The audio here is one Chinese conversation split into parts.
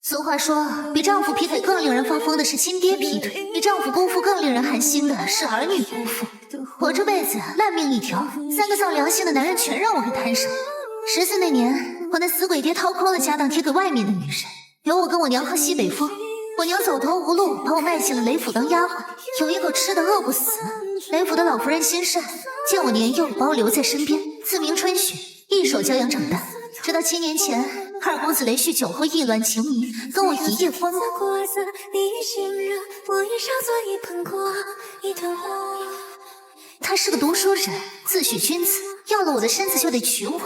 俗话说，比丈夫劈腿更令人发疯的是亲爹劈腿，比丈夫辜负更令人寒心的是儿女辜负。我这辈子烂命一条，3个丧良心的男人全让我给摊上。14那年，我那死鬼爹掏空了家当贴给外面的女人，留我跟我娘喝西北风。我娘走投无路，把我卖进了雷府当丫鬟，有一口吃的饿不死。雷府的老夫人心善，见我年幼，把我留在身边，自名春雪，一手教养长大。直到7年前，二公子雷旭酒后意乱情迷，跟我一夜欢梦。他是个读书人，自诩君子，要了我的身子就得娶我。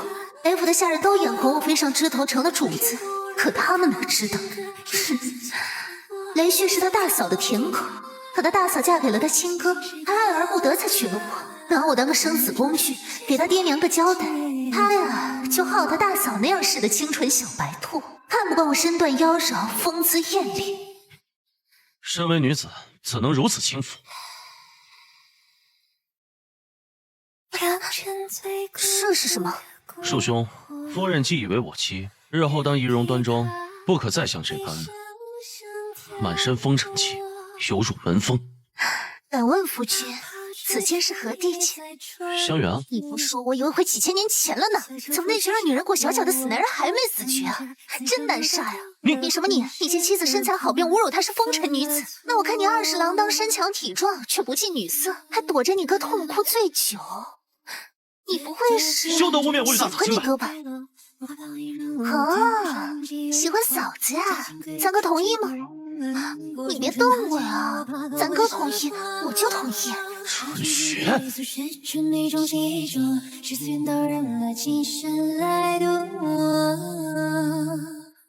雷府的下人都眼红我飞上枝头成了主子，可他们哪知道，雷旭是他大嫂的舔狗，可他大嫂嫁给了他亲哥，他爱而不得才娶了我，拿我当个生死工具，给他爹娘个交代。他呀，就好他大嫂那样式的清纯小白兔，看不惯我身段妖娆，风姿艳丽。身为女子，怎能如此轻浮？这是什么？恕兄，夫人既已为我妻，日后当仪容端庄，不可再像这般满身风尘气，有辱门风。敢问夫君，此间是何地界？香园啊！你不说，我以为会几千年前了呢。怎么那群让女人过小脚的死男人还没死去啊？真难煞呀！你什么你？你见妻子身材好便侮辱她是风尘女子？那我看你20郎当，身强体壮，却不近女色，还躲着你哥痛哭醉酒。你不会是休得污蔑我与大嫂清白。喜欢你哥吧？啊，喜欢嫂子呀？咱哥同意吗？你别动我呀！咱哥同意，我就同意。春雪，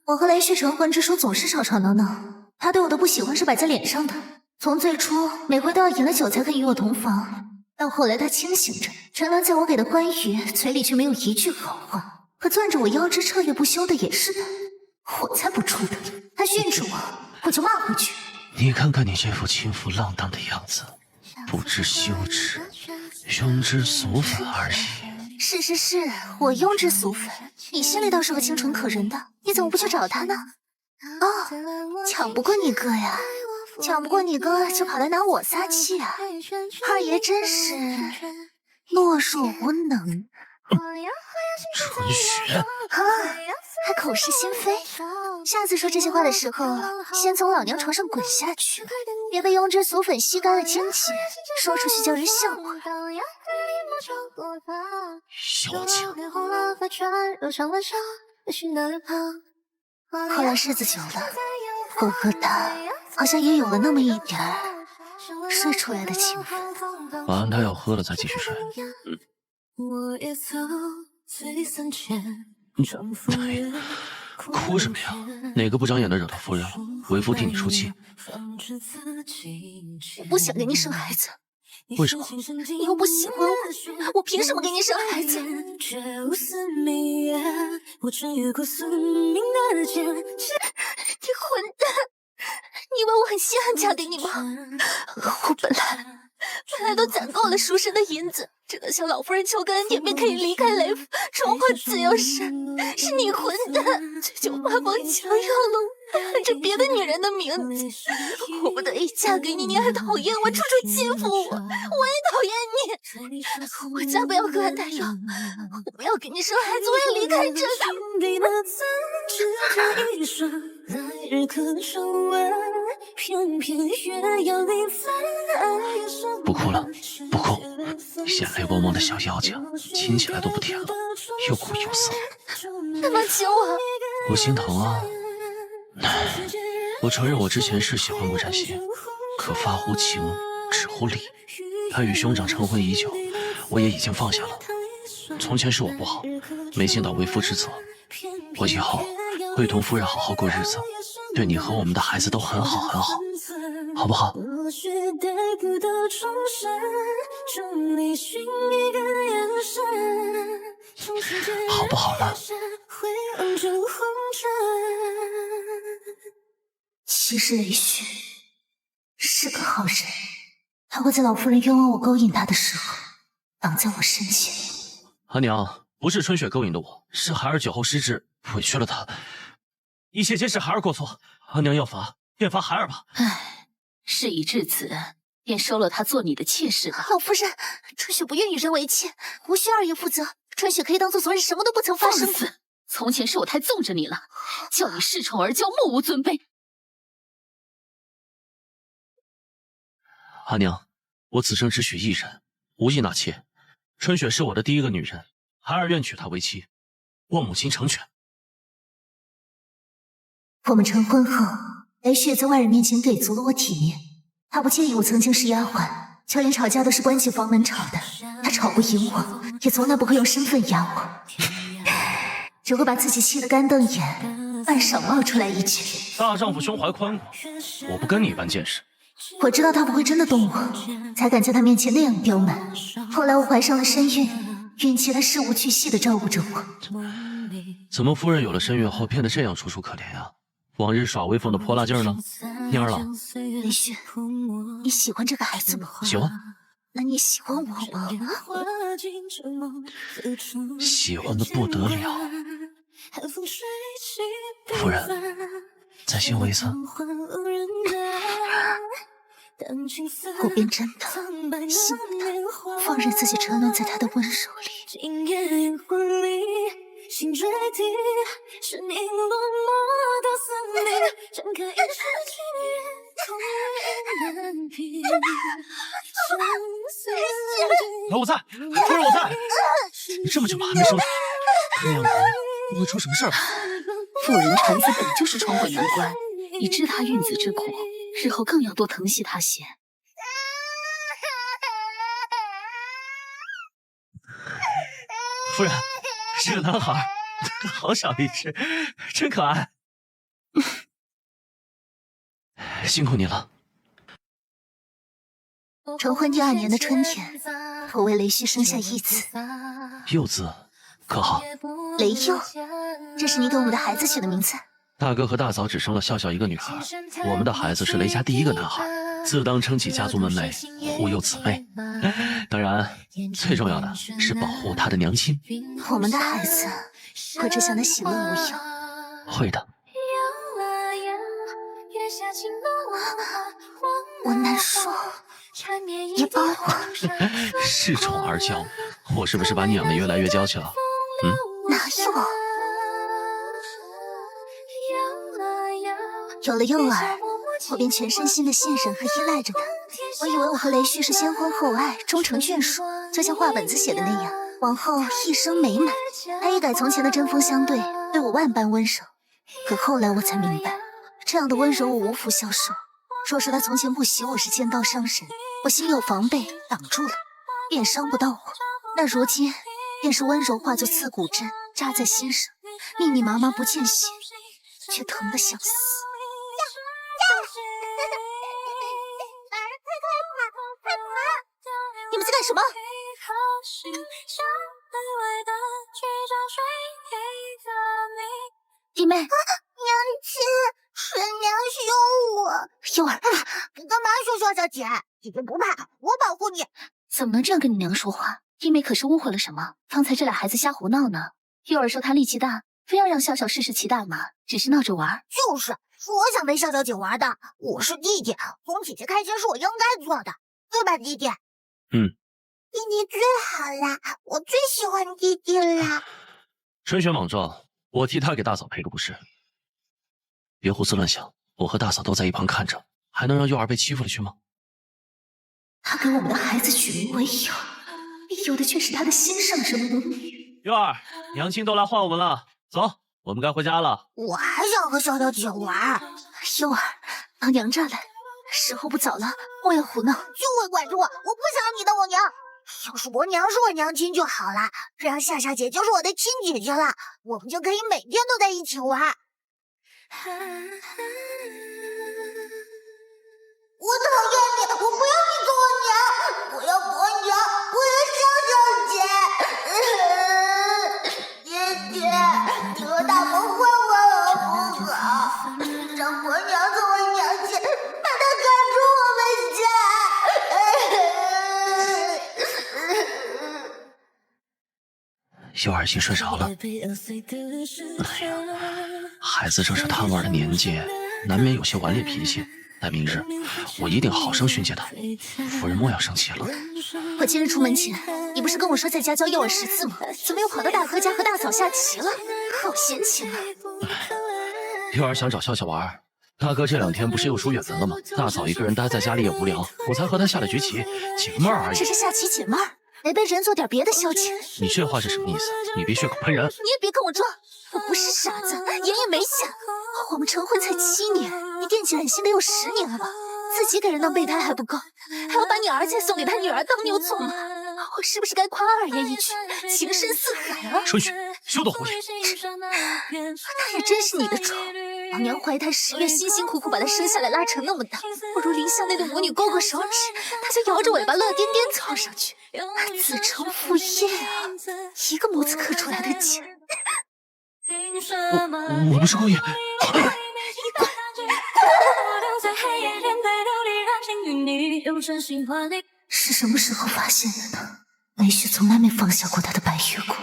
我和雷旭成婚之书总是吵吵闹闹，他对我的不喜欢是摆在脸上的。从最初每回都要饮了酒才肯与我同房，到后来他清醒着，沉沦在我给的欢愉，嘴里却没有一句好话。可攥着我腰肢彻夜不休的也是他，我才不怵他。他训斥我，我就骂回去。你看看你这副轻浮浪荡的样子，不知羞耻，庸脂俗粉而已。是，我庸脂俗粉，你心里倒是个清纯可人的，你怎么不去找他呢？哦，抢不过你哥呀，抢不过你哥就跑来拿我撒气啊！二爷真是懦弱无能。春雪，啊，还口是心非。下次说这些话的时候，先从老娘床上滚下去，别被庸脂俗粉吸干了精气，说出去叫人笑话。小姐，后来日子久了，我和他好像也有了那么一点儿睡出来的情分。晚安，他要喝了再继续睡。哭什么呀？哪个不长眼的惹到夫人了？为夫替你出气。我不想给你生孩子。为什么？你又不喜欢我，我凭什么给你生孩子？你混蛋！你以为我很稀罕嫁给你吗？我本来都攒够了赎身的银子，只能向老夫人求个恩典，便可以离开雷府，重获自由身。是你混蛋，醉酒发疯，强要了我，喊着别的女人的名字。我不得已嫁给你，你还讨厌我，处处欺负我，我也讨厌你。我家不要隔岸带药，我不要给你生孩子，我要离开这里。不哭了，不哭，眼泪汪汪的小妖精，亲起来都不甜了，又苦又涩。干嘛亲我？我心疼啊！我承认我之前是喜欢过占星，可发乎情，止乎礼。他与兄长成婚已久，我也已经放下了。从前是我不好，没尽到为夫之责。我以后会同夫人好好过日子，对你和我们的孩子都很好很好，好不好？好不好呢？其实雷旭是个好人，他会在老夫人冤枉我勾引他的时候挡在我身前。阿娘，不是春雪勾引的我，是孩儿酒后失智，委屈了她。一切皆是孩儿过错，阿娘要罚便罚孩儿吧。唉，事已至此，便收了她做你的妾室吧。老夫人，春雪不愿与人为妾，无需二爷负责。春雪可以当做昨日什么都不曾发生。放肆！从前是我太纵着你了，叫你恃宠而骄，目无尊卑。阿娘，我此生只许一人，无意纳妾。春雪是我的第一个女人，孩儿愿娶她为妻，望母亲成全。我们成婚后，雷旭也在外人面前给足了我体面。他不介意我曾经是丫鬟，就连吵架都是关起房门吵的。他吵不赢我，也从来不会用身份压我，只会把自己气得干瞪眼，半晌冒出来一句：大丈夫胸怀宽广，我不跟你一般见识。我知道他不会真的动我，才敢在他面前那样刁蛮。后来我怀上了身孕，孕期他事无巨细地照顾着我。怎么夫人有了身孕后变得这样楚楚可怜呀？往日耍威风的泼辣劲儿呢？蔫儿了。雷旭，你喜欢这个孩子吗？喜欢。那你喜欢我吗？喜欢的不得了。夫人，再信我一次。我便真的信他，放任自己沉沦在他的温柔里。心坠地，是你落寞的思念，睁开眼失去空难平。我在，夫人我在。你这么久了还没生产，这样不会出什么事儿吧？妇人产子本就是闯鬼难关，你知她孕子之苦，日后更要多疼惜她些。夫人。是个男孩，好小一只，真可爱。辛苦你了。成婚第2年的春天，我为雷旭生下一子。幼子可好？雷幼，这是你给我们的孩子取的名字。大哥和大嫂只生了笑笑一个女孩，我们的孩子是雷家第一个男孩，自当撑起家族门楣，护佑姊妹。当然，最重要的是保护他的娘亲。我们的孩子会只像他喜乐无恙。会的。我难说，也帮我。恃宠而骄，我是不是把你养得越来越娇气了？哪有？有了幼儿，我便全身心的信任和依赖着他。我以为我和雷旭是先婚后爱，终成眷属，就像画本子写的那样，往后一生美满。他一改从前的针锋相对，对我万般温柔。可后来我才明白，这样的温柔我无福消受。若是他从前不喜我是剑刀伤人，我心有防备，挡住了，便伤不到我。那如今便是温柔化作刺骨针，扎在心上，密密麻麻不见血，却疼得想死。你们在干什么？弟妹，娘亲，纯娘凶我。幼儿，你干嘛凶笑笑姐？姐姐不怕，我保护你。怎么能这样跟你娘说话？弟妹可是误会了什么？方才这俩孩子瞎胡闹呢。幼儿说他力气大，非要让笑笑试试骑大马，只是闹着玩。就是我想陪笑笑姐玩的。我是弟弟，哄姐姐开心是我应该做的，对吧，弟弟？弟弟最好啦，我最喜欢弟弟啦。春雪莽撞，我替他给大嫂赔个不是。别胡思乱想，我和大嫂都在一旁看着，还能让幼儿被欺负了去吗？他给我们的孩子取名为幼，有的却是他的心上人母女。幼儿，娘亲都来唤我们了，走，我们该回家了。我还想和笑笑姐玩。幼儿，到娘这儿来，时候不早了，莫要胡闹。就会管着我，我不想你当我娘。要是我娘是我娘亲就好了，这样夏夏姐就是我的亲姐姐了，我们就可以每天都在一起玩。我讨厌你，我不要你做我娘，我要婆娘，我要笑笑姐。姐姐，你和大伯换我好不好？让婆娘做我娘亲，把她赶出我们家。幼儿已经睡着了。哎呀，还孩子正是贪玩的年纪，难免有些顽劣脾气。但明日我一定好生训诫他。夫人莫要生气了。我今日出门前，你不是跟我说在家教幼儿识字吗？怎么又跑到大哥家和大嫂下棋了？好闲情啊！幼儿想找笑笑玩，大哥这2天不是又出远门了吗？大嫂一个人待在家里也无聊，我才和他下了局棋，解个闷儿而已。只是下棋解闷儿，没被人做点别的消遣。你这话是什么意思？你别血口喷人！你也别跟我装，我不是傻子，眼也没瞎。我们成婚才7年，你惦记染心得有10年了吧？自己给人当备胎还不够，还要把你儿子送给他女儿当牛做马。我是不是该夸二爷一句情深似海啊？春雪，休得胡言！他也真是你的宠。老娘怀胎10月，辛辛苦苦把他生下来，拉成那么大，不如林香那对母女勾勾手指，他就摇着尾巴乐颠颠凑上去，子承父业啊！一个模子刻出来的茧。我不是故意。是什么时候发现的呢？雷旭从来没放下过他的白月光。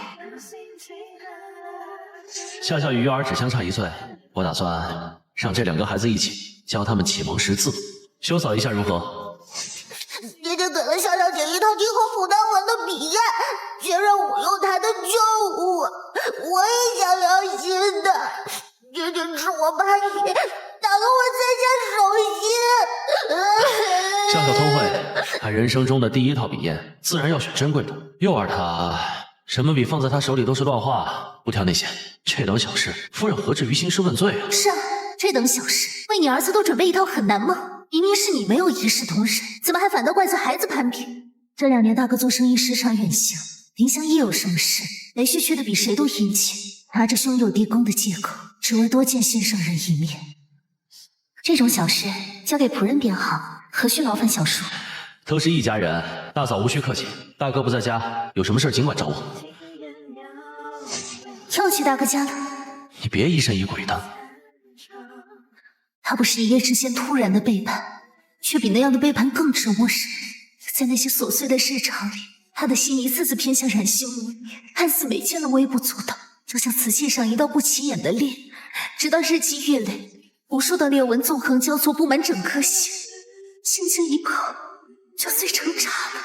笑笑与幼儿只相差1岁，我打算让这2个孩子一起教他们启蒙识字。兄嫂一下如何？爹爹给了笑笑姐一套精合牡丹纹的笔砚，却让我用他的旧物。我也想良心的，爹爹吃我叛逆，打了我在家手心。笑笑聪慧，他人生中的第1套笔砚，自然要选珍贵的。幼儿他什么笔放在他手里都是乱画，不挑那些。这等小事，夫人何至于兴师问罪啊？是啊，这等小事，为你儿子多准备一套很难吗？明明是你没有一视同仁，怎么还反倒怪罪孩子攀比？这2年大哥做生意时常远行，林香一有什么事，雷旭却得比谁都殷切，拿着兄友弟恭的借口，只为多见先生人一面。这种小事交给仆人便好，何须劳烦小叔？都是一家人，大嫂无需客气。大哥不在家，有什么事尽管找我。又去大哥家了？你别疑神疑鬼的。他不是一夜之间突然的背叛，却比那样的背叛更折磨人。在那些琐碎的日常里，他的心一次次偏向染心母女，看似没见了微不足道，就像瓷器上一道不起眼的裂，直到日积月累，无数的裂纹纵横交错，布满整颗心，轻轻一口就碎成渣了。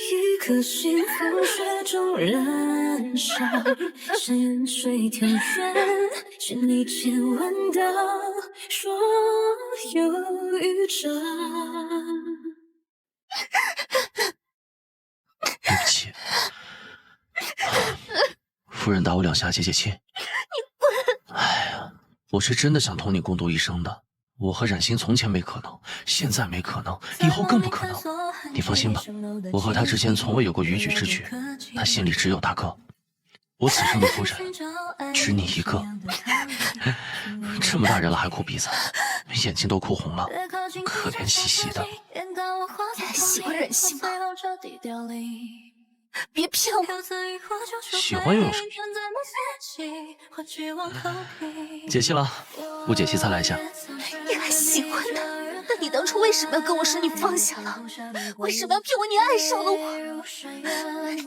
一颗心风雪中燃烧，山水田园，是你亲吻的所有预兆。对不起，夫人打我2下解解气。你滚！哎呀，我是真的想同你共度一生的。我和冉星从前没可能，现在没可能，以后更不可能。你放心吧，我和他之间从未有过逾矩之举，他心里只有大哥。我此生的夫人，只你一个。这么大人了还哭鼻子，眼睛都哭红了，可怜兮兮的。你还喜欢冉星吗？别骗我！喜欢又有什么？解气了，不解气再来一下。你还喜欢他？那你当初为什么要跟我说你放下了？为什么要骗我你爱上了我？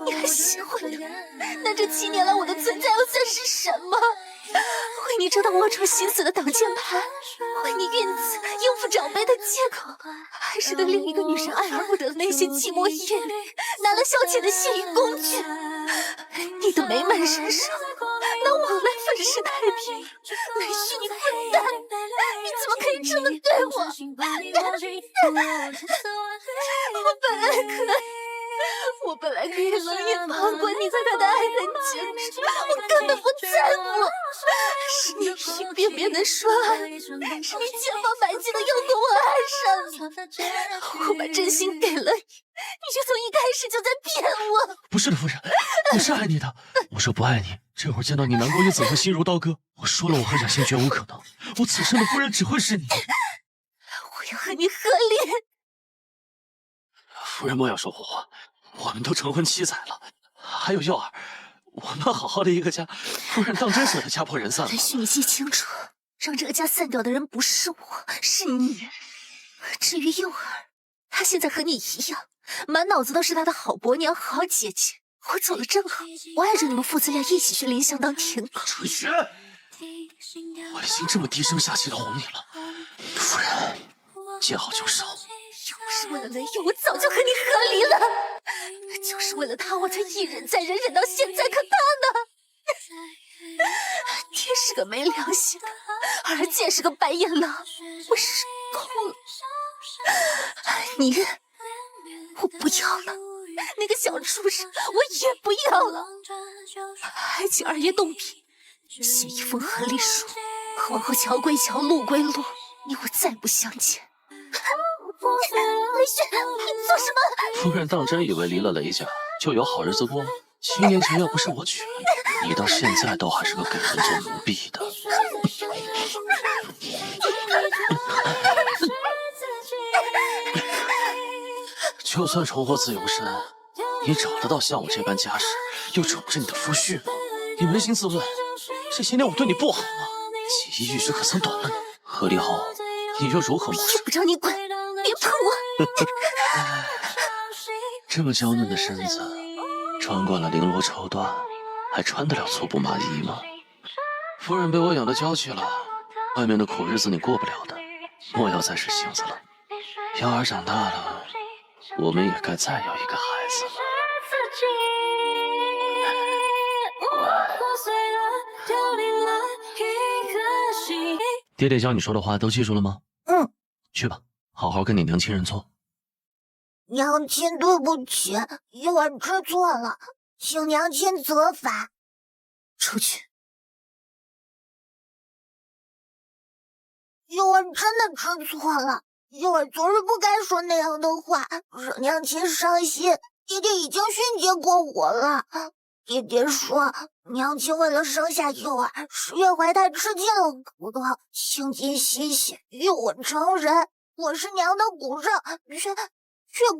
你还喜欢他？那这7年来我的存在又算是什么？为你这道龌龊心思的挡箭牌，为你孕子应付长辈的借口，还是对另一个女人爱而不得的那些寂寞夜里，拿了消遣的性与工具。你的美满人生，拿我来粉饰太平。雷旭，你混蛋！你怎么可以这么对我？我本来可以冷眼旁观你在他的爱人间中，我根本不在乎。是你一遍遍的说爱，是你千方百计的诱惑我爱上你。我把真心给了你，你却从一开始就在骗我。不是的，夫人，我是爱你的。我说不爱你，这会儿见到你难过又怎会心如刀割？我说了，我和冉星绝无可能，我此生的夫人只会是你。我要和你和离。夫人莫要说胡话，我们都成婚7载了，还有幼儿，我们好好的一个家，夫人当真舍得家破人散了？雷旭，你记清楚，让这个家散掉的人不是我，是你。至于幼儿，他现在和你一样，满脑子都是他的好伯娘、好姐姐，我走了正好，我爱着你们父子俩一起去临湘当舔狗。春雪，我已经这么低声下气的哄你了，夫人，见好就收。要不是为了雷友，我早就和你和离了。就是为了他，我才一忍再忍，忍到现在。可他呢？爹是个没良心的，二贱是个白眼狼，我失控了。你，我不要了。那个小畜生，我也不要了。还请二爷动笔，写一封和离书，往后桥归桥，路归路，你我再不相见。雷雪，你做什么？夫人当真以为离了雷家就有好日子过吗？7年前要不是我劝你，到现在都还是个给人做奴婢的。就算重获自由身，你找得到像我这般家世又宠着你的夫婿吗？你扪心自问，这些年我对你不好吗？锦衣玉食可曾短了你？和离后，你又如何谋生？用不着你管，别碰我！这么娇嫩的身子，穿惯了绫罗绸缎，还穿得了粗布麻衣吗？夫人被我养得娇气了，外面的苦日子你过不了的，莫要再使性子了。瑶儿长大了，我们也该再要一个孩子了。爹爹教你说的话都记住了吗？嗯。去吧，好好跟你娘亲认错。娘亲对不起，幼儿知错了，请娘亲责罚。出去！幼儿真的知错了，幼儿昨日不该说那样的话，惹娘亲伤心。爹爹已经训诫过我了。爹爹说，娘亲为了生下幼儿，10月怀胎吃尽了苦头，倾尽心血育我成人。我是娘的骨肉，却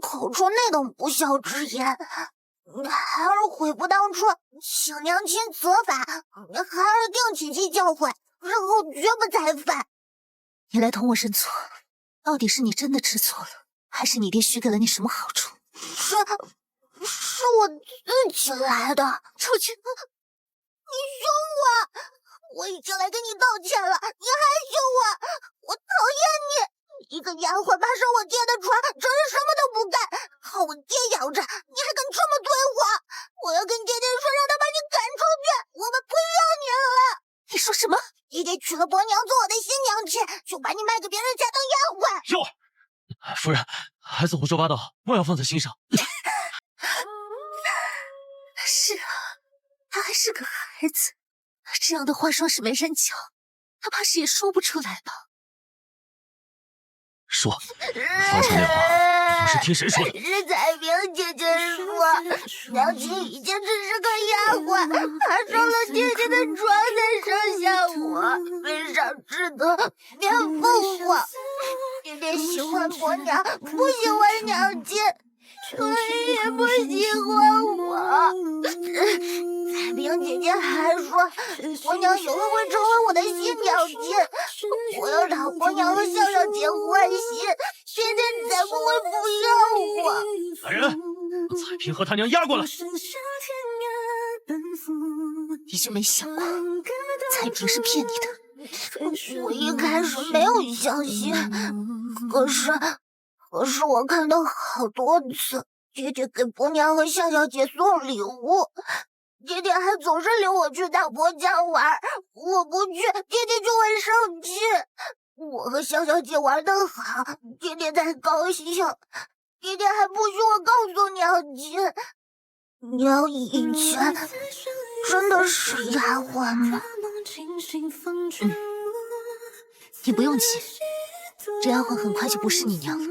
口出那等不孝之言，孩儿悔不当初，请娘亲责罚，孩儿定谨记教诲，日后绝不再犯。你来同我认错，到底是你真的知错了，还是你爹许给了你什么好处？是我自己来的。出去！你凶我！我已经来跟你道歉了，你还凶我！我讨厌你！一个丫鬟爬上我爹的床，整日什么都不干，好我爹养着，你还敢这么对我！我要跟爹爹说，让他把你赶出去，我们不要你了！你说什么？爹爹娶了伯娘做我的新娘亲，就把你卖给别人家当丫鬟。幼儿，夫人，孩子胡说八道，莫要放在心上。是啊，他还是个孩子，这样的话说是没人教，他怕是也说不出来吧。说，方才那话你是听谁说的？是彩萍姐姐说，娘亲以前只是个丫鬟，爬上了爹爹的床才生下我，没少知道便父我。爹爹喜欢伯娘，不喜欢娘亲，所以也不喜欢我。彩萍姐姐还说，伯娘以后会成为我的新娘亲，我要让伯娘和笑笑姐欢喜，爹爹才不会不要我。来人，彩萍和他娘押过来。你就没想过彩萍是骗你的？我一开始没有相信，可是我看到好多次爹爹给伯娘和笑笑姐送礼物，爹爹还总是领我去大伯家玩，我不去，爹爹就会生气。我和笑笑姐玩得好，爹爹才高兴。爹爹还不许我告诉娘亲，娘以前真的是丫鬟吗？你不用急，这丫鬟很快就不是你娘了。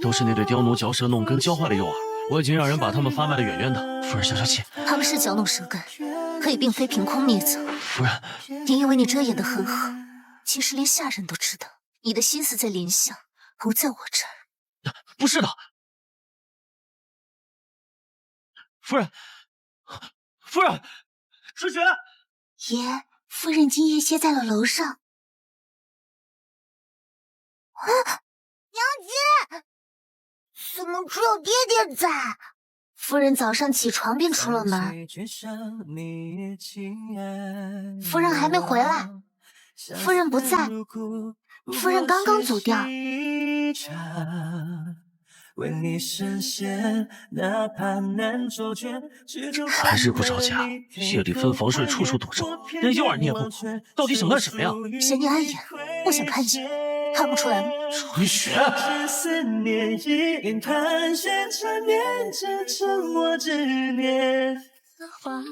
都是那对刁奴嚼舌弄根，教坏了幼儿。我已经让人把他们发卖的远远的。夫人，消消气。他们是嚼弄舌根，可也并非凭空捏造。夫人，你以为你遮掩得很好，其实连下人都知道你的心思在临湘，不在我这儿。不是的，夫人，夫人，春雪。爷，夫人今夜歇在了楼上。娘亲，怎么只有爹爹在？夫人早上起床便出了门，夫人还没回来，夫人不在，夫人刚刚走掉。白日不着家，夜里分房睡，处处躲着，连诱饵你也不管，到底想干什么呀？嫌你碍眼，不想看见，看不出来吗？春雪，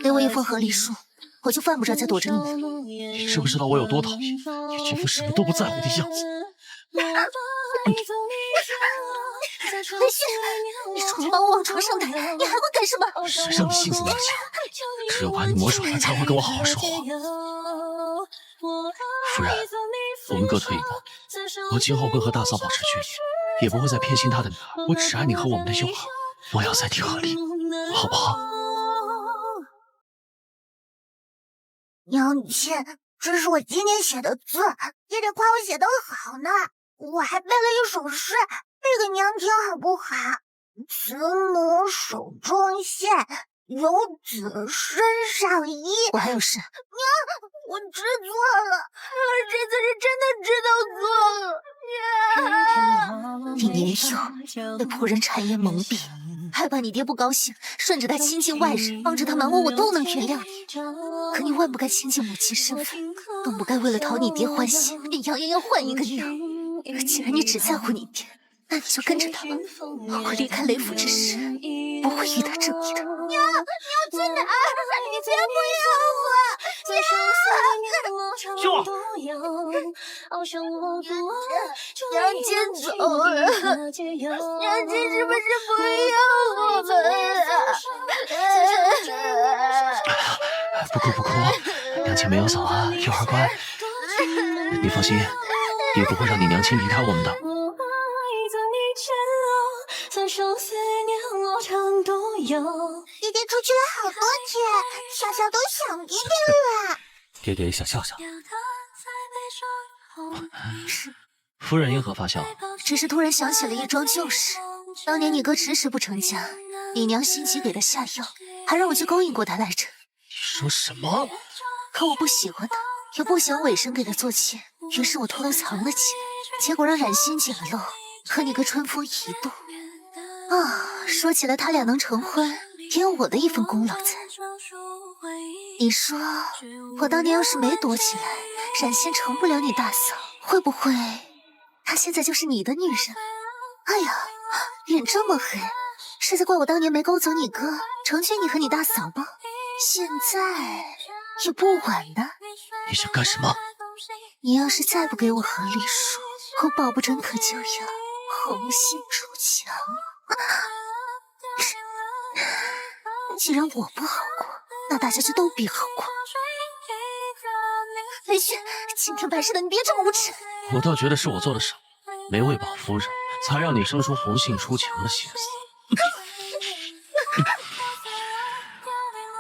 给我一封和离书，我就犯不着再躲着你了。你知不知道我有多讨厌你这副什么都不在乎的样子？白雪，你除了把我往床上抬，你还会干什么？谁让你性子那么强？只有把你磨甩了，才会跟我好好说话。夫人，我们各退一步。我今后会和大嫂保持距离，也不会再偏心她的女儿。我只爱你和我们的幼儿，我要再提和离，好不好？娘亲，这是我今天写的字，爹爹夸我写得好呢。我还背了一首诗，背给娘听好不好？慈母手中线，游子身上衣。我还有事。娘，我知错了，这次是真的知道错了。你年幼，被仆人谗言蒙蔽，害怕你爹不高兴，顺着他亲近外人，帮着他瞒我都能原谅你。可你万不该亲近母亲身份，更不该为了讨你爹欢心，便扬言要换一个娘。既然你只在乎你爹，那你就跟着他吧。我离开雷府之时，不会与他争议的。娘去哪儿？你别不要我！舅儿，娘亲走了，娘亲是不是不要我们不哭不哭，娘亲没有走啊，幼儿乖。你放心，爹不会让你娘亲离开我们的。爹爹出去了好多天，笑笑都想爹爹了。爹爹也想笑笑。夫人因何发笑？只是突然想起了一桩旧事。当年你哥迟迟不成家，你娘心急给他下药，还让我去勾引过他来着。你说什么？可我不喜欢他，也不想委身给他做妾，于是我偷偷藏了起来，结果让冉心捡了漏，和你哥春风一度。说起来他俩能成婚，也有我的一份功劳在。你说我当年要是没躲起来，冉心成不了你大嫂，会不会她现在就是你的女人？哎呀，脸这么黑，是在怪我当年没勾走你哥，成全你和你大嫂吗？现在也不晚的。你想干什么？你要是再不给我和离书，我保不准可就要红杏出墙。既然我不好过，那大家就都别好过。雷雪，今天办事的你别这么无耻。我倒觉得是我做的少，没喂饱夫人，才让你生出红杏出墙的心思。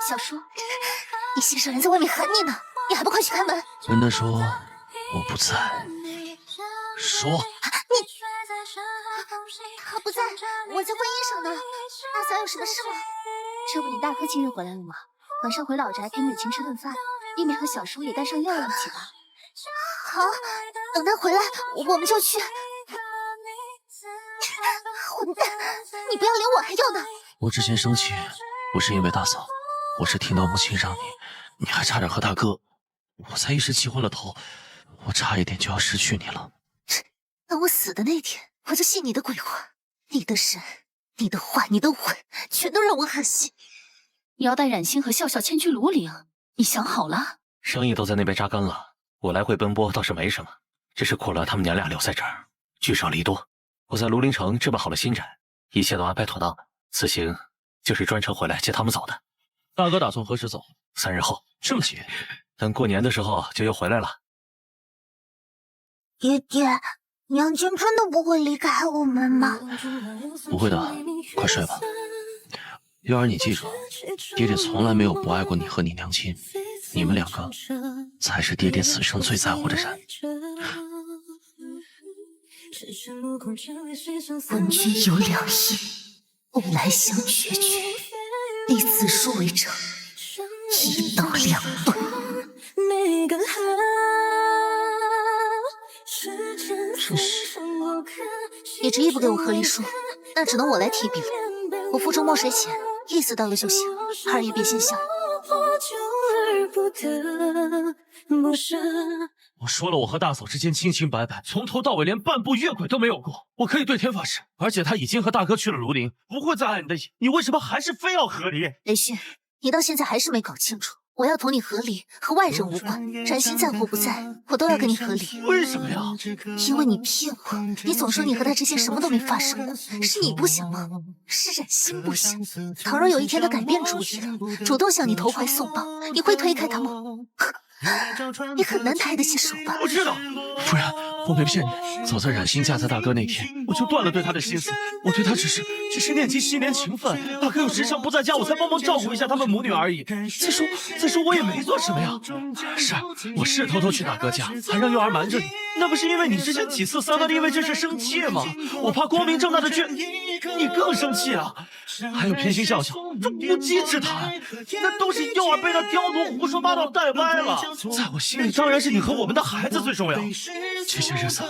小叔，你先生人在外面喊你呢，你还不快去开门？跟他说我不在。说。他不在，我在婚姻上呢。大嫂有什么事吗？这不你大哥今日回来了吗？晚上回老宅陪你请吃顿饭，丽妹和小叔也带上药一起吧。好，等他回来我们就去。混蛋，你不要脸我还要呢。我之前生气不是因为大嫂，我是听到母亲让你还差点和大哥，我才一时气昏了头，我差一点就要失去你了。等我死的那天，我就信你的鬼话，你的神，你的话，你的吻，全都让我狠心。你要带冉星和笑笑迁居庐陵，你想好了？生意都在那边扎根了，我来回奔波倒是没什么，只是苦了他们娘俩留在这儿，聚少离多。我在庐陵城置办好了新宅，一切都安排妥当，此行就是专程回来接他们走的。大哥打算何时走？3日后。这么急？等过年的时候就又回来了。爹爹，娘亲真的不会离开我们吗？不会的，快睡吧。幼儿，你记住，爹爹从来没有不爱过你和你娘亲，你们两个才是爹爹此生最在乎的人。闻君有两意，不来相决绝，立此书为证，一刀两断。真是，你执意不给我和离书，那只能我来提笔了。我腹中墨水浅，意思到了就行。二爷别先笑。我说了，我和大嫂之间清清白白，从头到尾连半步越轨都没有过。我可以对天发誓，而且他已经和大哥去了庐陵，不会再碍你的眼。你为什么还是非要和离？雷迅，你到现在还是没搞清楚，我要同你和离和外人无关，冉星在或不在，我都要跟你和离。为什么呀？因为你骗我，你总说你和他之间什么都没发生过，是你不行吗？是冉星不行。倘若有一天他改变主意了，主动向你投怀送抱，你会推开他吗？你很难抬得起手吧？我知道，夫人，我没骗你。早在冉星嫁在大哥那天，我就断了对他的心思。我对他只是念及昔年情分。大哥有时常不在家，我才帮忙照顾一下他们母女而已。再说我也没做什么呀。我是偷偷去大哥家，还让幼儿瞒着你。那不是因为你之前几次撒他因为这事生气吗？我怕光明正大的去，你更生气啊！还有偏心笑笑，这无稽之谈，那都是幼儿被他刁夺、胡说八道带歪了。在我心里，当然是你和我们的孩子最重要。这些日子，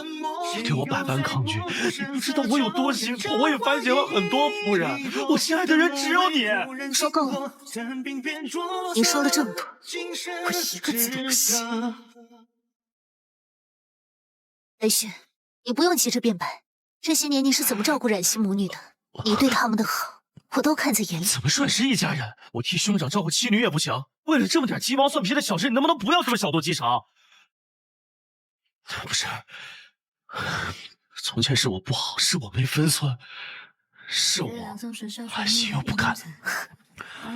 你对我百般抗拒，你不知道我有多辛苦，我也反省了很多。夫人，我心爱的人只有你。你说够了，你说了这么多，我一个字都不信。雷迅，你不用急着辩白，这些年你是怎么照顾冉星母女的？你对他们的好，我都看在眼里。怎么顺是一家人？我替兄长照顾妻女也不行？为了这么点鸡毛蒜皮的小事，你能不能不要这么小肚鸡肠？不是，从前是我不好，是我没分寸，是我还心有不甘。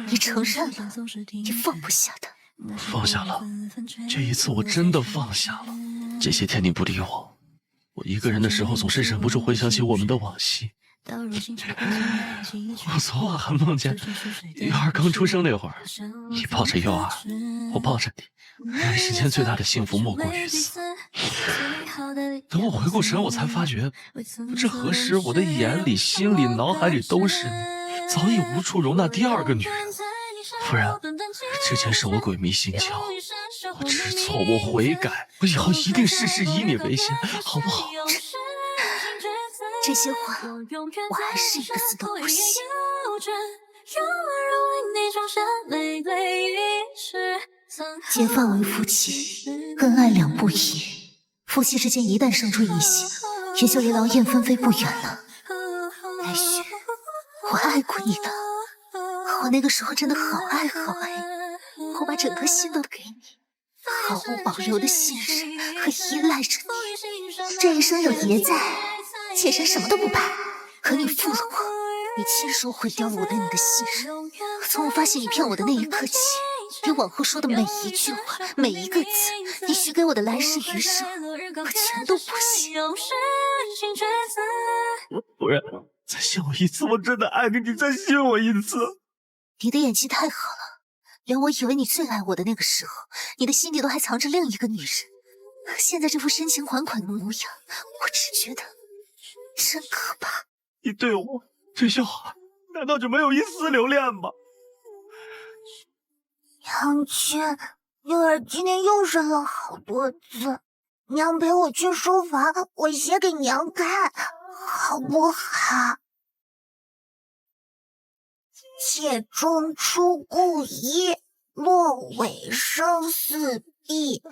你承认了，你放不下他。放下了，这一次我真的放下了。这些天你不理我，我一个人的时候总是忍不住回想起我们的往昔。我昨晚还梦见幼儿刚出生那会儿，你抱着幼儿，我抱着你，人世间最大的幸福莫过于此。等我回过神，我才发觉，不知何时我的眼里、心里、脑海里都是你，早已无处容纳第二个女人。夫人，之前是我鬼迷心窍，我知错，我悔改，我以后一定事事以你为先，好不好？这些话，我还是一个字都不信。结发为夫妻，恩爱两不疑。夫妻之间一旦生出异性，也就离劳燕分飞不远了。来雪，我爱过你的，我那个时候真的好爱好爱，我把整颗心都给你，毫无保留的信任和依赖着你。这一生有爷在，妾身什么都不怕。可你负了我，你亲手毁掉了我对你的信任。从我发现你骗我的那一刻起，你往后说的每一句话，每一个字，你许给我的来世余生，我全都不信。夫人，再信我一次，我真的爱你，你再信我一次。你的演技太好了，连我以为你最爱我的那个时候，你的心底都还藏着另一个女人。现在这副深情款款的模样，我只觉得真可怕。你对我对秀儿，难道就没有一丝留恋吗？娘亲，幼儿今天又认了好多字，娘陪我去书房，我写给娘看，好不好？妾中出故衣，落尾生四壁。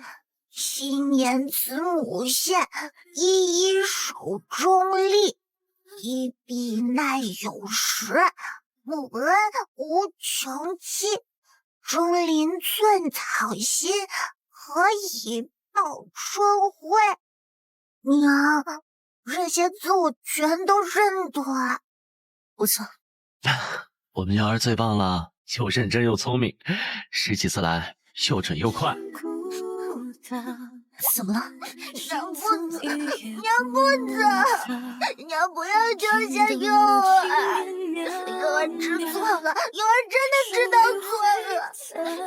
新年慈母献，一一手中立。一笔耐有时，母恩无穷期。钟灵寸草心，何以报春晖？娘，这些字我全都认得。不错，我们幼儿最棒了，又认真又聪明，十几次来又准又快。怎么了？娘不走，娘不走，娘不要救下幼儿，幼儿知错了，幼儿真的知道错了。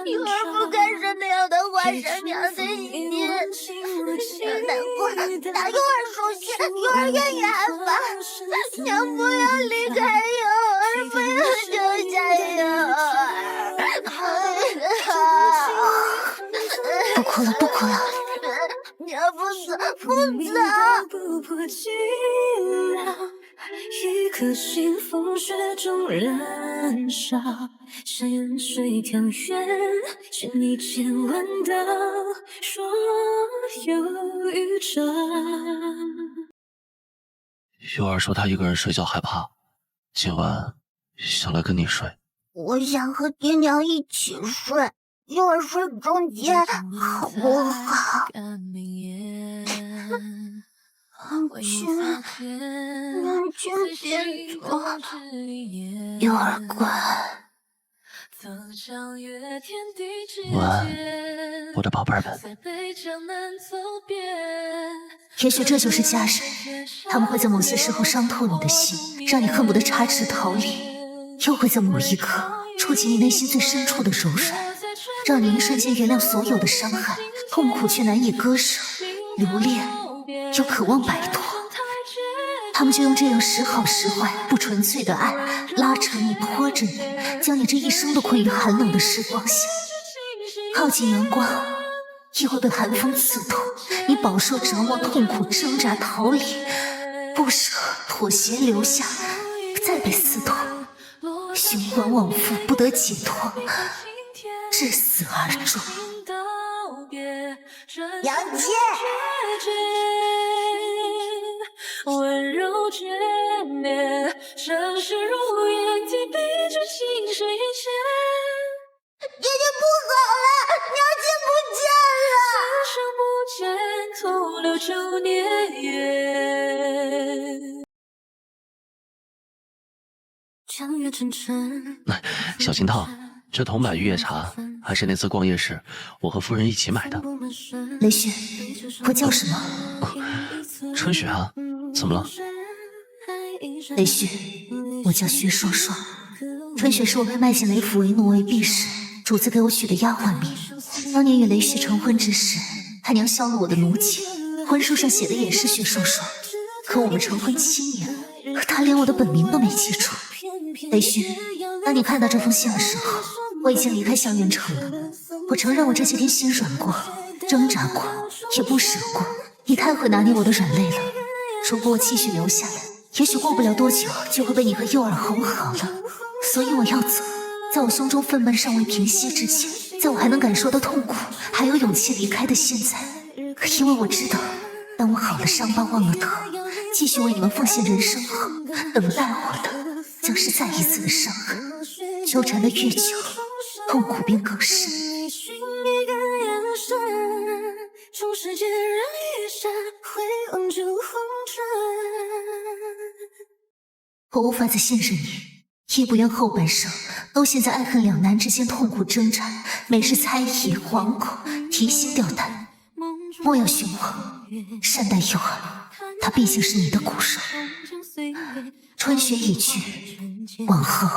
幼儿不该说那样的话伤娘的心。难过，打幼儿手心，幼儿愿意安吧？娘不要离开幼儿，不要丢下幼儿。不哭了，不哭了。娘不走，不走。一颗心风雪中燃烧，山水田园，是你亲吻的所有宇宙。幼儿说他一个人睡觉害怕，今晚想来跟你睡。我想和爹娘一起睡，幼儿睡中间，好不好？娘别走，幼儿乖。晚安，我的宝贝儿们。也许这就是家人，他们会在某些时候伤透你的心，让你恨不得插翅逃离，又会在某一刻触及你内心最深处的柔软，让你一瞬间原谅所有的伤害，痛苦却难以割舍，留恋又渴望摆脱。他们就用这样时好时坏、不纯粹的爱拉扯你、拖着你，将你这一生都困于寒冷的时光下。靠近阳光，亦会被寒风刺痛，你饱受折磨、痛苦、挣扎、逃离，不舍、妥协、留下，再被刺痛，循环往复，不得解脱，至死而终。杨姐。温柔眷恋，生死如烟，提笔至青史眼前。姐姐不好了，娘亲不见了。此生不见，徒留旧年月。江月沉沉。小金套，这铜板玉叶茶还是那次逛夜市我和夫人一起买的。雷雪，我叫什么？春雪啊，怎么了？雷雪，我叫薛双双。春雪是我被卖进雷府为奴为婢时，主子给我取的丫鬟名。当年与雷雪成婚之时，他娘削了我的奴籍，婚书上写的也是薛双双。可我们成婚7年，他连我的本名都没记住。雷雪，当你看到这封信的时候，我已经离开香园城了。我承认我这些天心软过，挣扎过，也不舍过。你太会拿捏我的软肋了。如果我继续留下来，也许过不了多久就会被你和幼儿哄好了。所以我要走，在我胸中愤懑尚未平息之前，在我还能感受到痛苦，还有勇气离开的现在。因为我知道，当我好了，伤疤忘了疼，继续为你们奉献人生后，等待我的将是再一次的伤痕。纠缠的越久，痛苦便更深。从世界让一闪，回望着红尘。我无法再信任你，亦不愿后半生都陷在爱恨两难之间痛苦挣扎，每日猜疑、惶恐、提心吊胆。莫要寻我，善待幼儿，他毕竟是你的骨肉。春雪已去，往后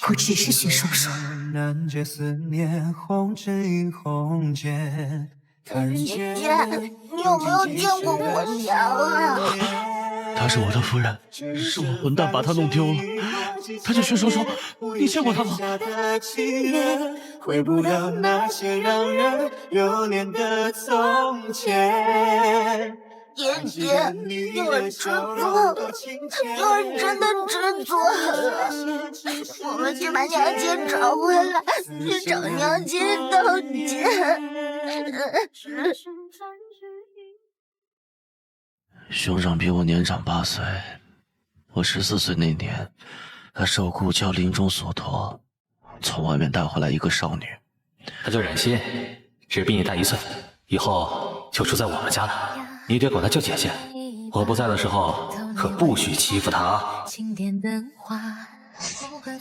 我只是薛双双。难解思念，红尘映红笺。姐姐，你有没有见过我娘啊？她是我的夫人，是我混蛋把她弄丢了。她叫薛双双，你见过她吗？回不了那些让人留恋的从前。姐姐，幼儿知错了，幼儿真的知错了。我们去把娘亲找回来，去找娘亲道歉。兄长比我年长8岁，我14岁那年，他受雇叫临终所托，从外面带回来一个少女。他叫冉心，只比你大1岁，以后就住在我们家了。你得管她叫姐姐，我不在的时候可不许欺负她啊！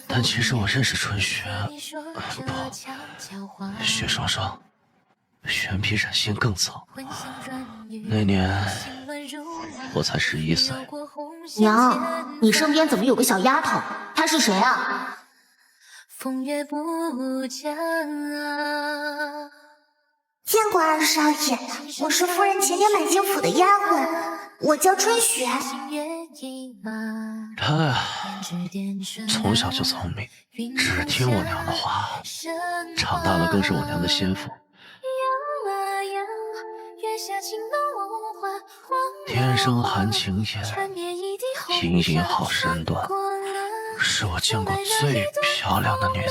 但其实我认识春雪，不，雪双双远比冉心更早。那年我才11岁。娘，你身边怎么有个小丫头？她是谁啊？风月不降啊。见过二少爷，我是夫人前年买进府的丫鬟，我叫春雪。他呀，从小就聪明，只听我娘的话，长大了更是我娘的心腹。天生含情眼，盈盈好身段，是我见过最漂亮的女子，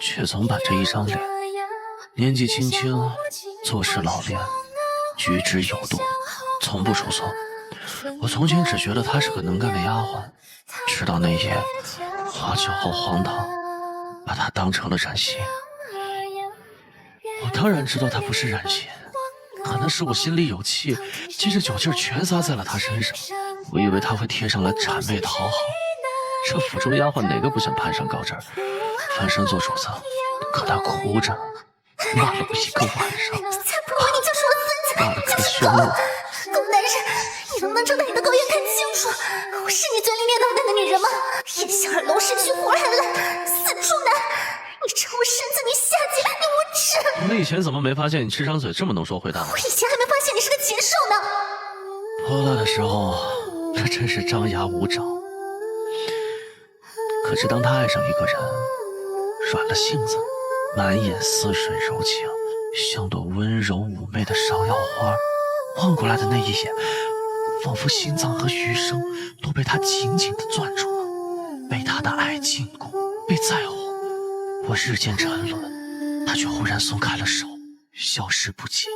却总板着一张脸，年纪轻轻，做事老练，举止有度，从不出错。我从前只觉得她是个能干的丫鬟，直到那夜花酒后荒唐，把她当成了冉心。我当然知道她不是冉心，可那时我心里有气，借着酒劲全撒在了她身上。我以为她会贴上来谄媚讨好，这府中丫鬟哪个不想攀上高枝，翻身做主子？可她哭着骂了我一个晚上，才不管你就是我孙子，骂得可凶了。狗男人，你能不能睁大你的狗眼看清楚？我是你嘴里面捣蛋的女人吗？眼下耳聋身虚活还烂，死猪男！你逞我身子，你下贱，你无耻！我以前怎么没发现你吃张嘴这么能说会道呢？我以前还没发现你是个禽兽呢。泼辣的时候，这真是张牙舞爪。可是当他爱上一个人，软了性子，满眼似水柔情，像朵温柔妩媚的芍药花，望过来的那一眼，仿佛心脏和余生都被他紧紧地攥住了，被他的爱禁锢，被在乎。我日渐沉沦，他却忽然松开了手，消失不见。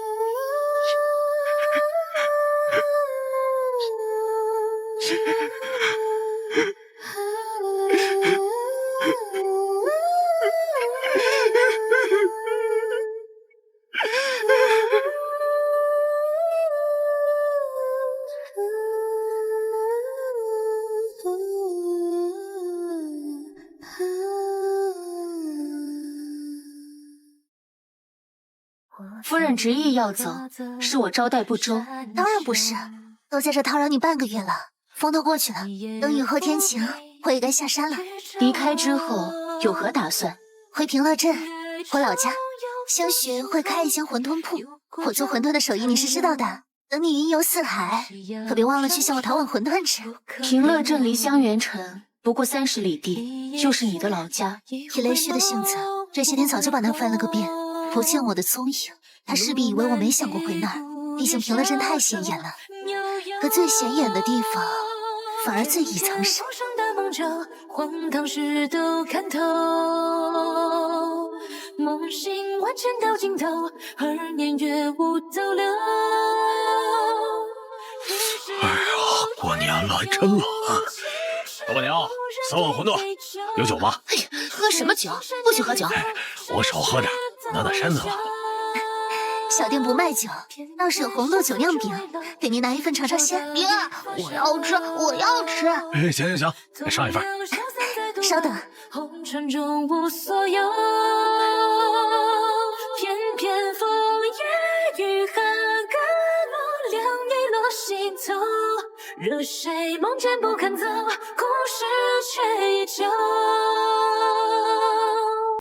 夫人执意要走，是我招待不周。当然不是，都在这叨扰你半个月了，风头过去了，等以后天晴，我也该下山了。离开之后有何打算？回平乐镇，回老家，兴许会开一间馄饨铺。我做馄饨的手艺你是知道的，等你云游四海，可别忘了去向我讨碗馄饨吃。平乐镇离香园城不过30里地，就是你的老家。以雷旭的性子，这些天早就把那翻了个遍，不见我的踪影。他势必以为我没想过回那儿，毕竟平乐镇太显眼了。可最显眼的地方，反而最易藏身。荒唐事都看透，梦醒万千到尽头，2年月无逗留。哎呀，过年了，真冷啊！老板娘，3碗馄饨，有酒吗？哎呀，喝什么酒？不许喝酒！我少喝点，暖暖身子吧。小店不卖酒，倒是有红豆酒酿饼，给您拿一份尝尝鲜。爹，我要吃，我要吃。哎，行，上一份。稍等。红尘中无所有，偏偏枫叶雨寒歌落，凉雨落心头。惹谁梦见不肯走，故事却依旧。